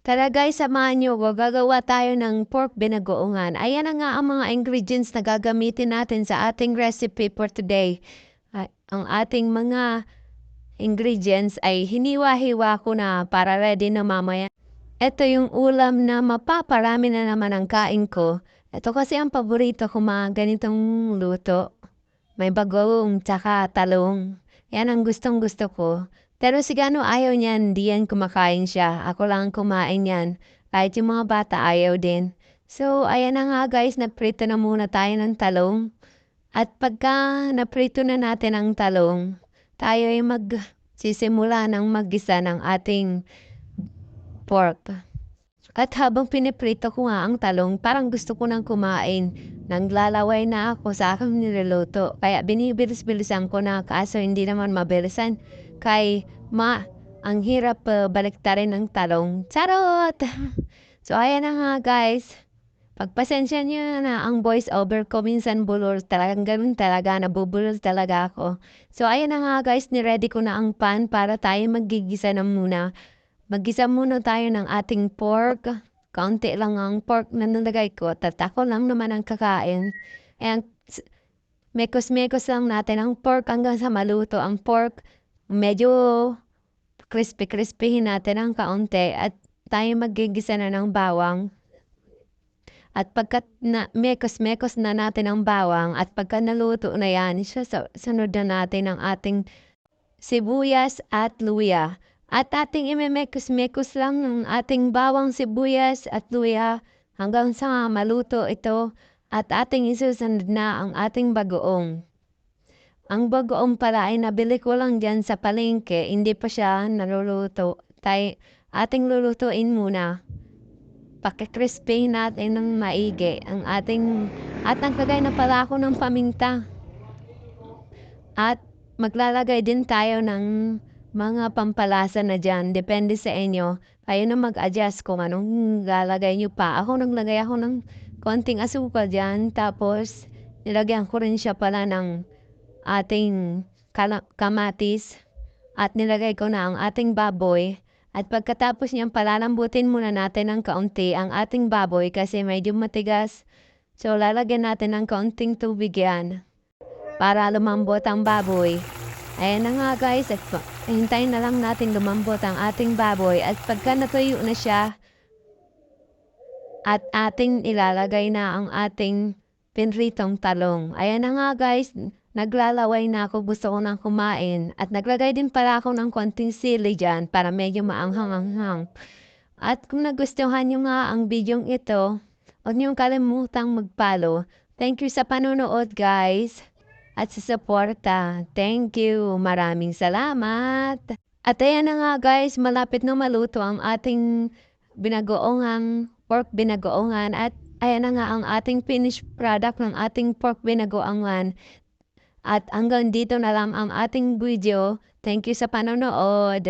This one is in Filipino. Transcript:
Tara guys, samahan niyo ko. Gagawa tayo ng pork binagoongan. Ayan na nga ang mga ingredients na gagamitin natin sa ating recipe for today. Ang ating mga ingredients ay hiniwa-hiwa ko na para ready na mamaya. Ito yung ulam na mapaparami na naman ang kain ko. Ito kasi ang paborito ko mga ganitong luto. May bagoong tsaka talong. Yan ang gustong-gusto ko. Pero si Gano ayaw niyan, di yan kumakain siya. Ako lang kumain yan. Kahit yung mga bata ayaw din. So, ayan na nga guys, naprito na muna tayo ng talong. At pagka naprito na natin ang talong, tayo ay magsisimula ng maggisa ng ating pork. At habang piniprito ko nga ang talong, parang gusto ko nang kumain. Naglalaway na ako sa aking niluluto. Kaya binibilis-bilisan ko na kaso hindi naman mabilisan. Ang hirap baliktarin ng talong. Charot! So ayan na nga guys. Pagpasensya niyo na ang voice over ko minsan bulol. Talagang ganun talaga. Nabubulol talaga ako. So ayan na nga guys. Niready ko na ang pan para tayo magigisa na muna. Maggisa muna tayo ng ating pork. Kaunti lang ang pork na nalagay ko. Tatako lang naman ang kakain. And mekos-mekos lang natin ang pork hanggang sa maluto ang pork. Medyo crispy-crispyhin natin ang kaunti at tayo magigisa na ng bawang. At pagka mekos-mekos na natin ang bawang at pagka naluto na yan, sunod na natin ang ating sibuyas at luya. At ating imemekos-mekos lang ng ating bawang sibuyas at luya hanggang sa maluto ito at ating isusunod na ang ating bagoong. Ang bagoong pala ay nabili ko lang dyan sa palengke, hindi pa siya naluluto. Ating lulutuin muna. Pakikrispy natin ng maigi ang ating at naglagay na pala ako ng paminta. At maglalagay din tayo ng mga pampalasa na dyan. Depende sa inyo. Kayo na mag-adjust kung anong lalagay nyo pa. Naglagay ako ng konting asukal dyan. Tapos, nilagyan ko rin siya pala ng ating kamatis. At nilagay ko na ang ating baboy. At pagkatapos niyang palalambutin muna natin ng kaunti ang ating baboy kasi medyo matigas. So, lalagyan natin ng kaunting tubig yan para lumambot ang baboy. Ayan na nga guys, at hintayin na lang natin lumambot ang ating baboy at pagka natuyo na siya at ating ilalagay na ang ating pinritong talong. Ayan na nga guys, naglalaway na ako, gusto ko nang kumain at naglagay din pala ako ng konting sili dyan para medyo maanghang-anghang. At kung nagustuhan nyo nga ang bidyong ito, huwag nyo kalimutang mag-follow. Thank you sa panonood guys. At sa suporta. Thank you. Maraming salamat. At ayan na nga guys, malapit na maluto ang ating pork binagoongan. At ayan na nga ang ating finished product ng ating pork binagoongan. At hanggang dito na lang ang ating video. Thank you sa panonood.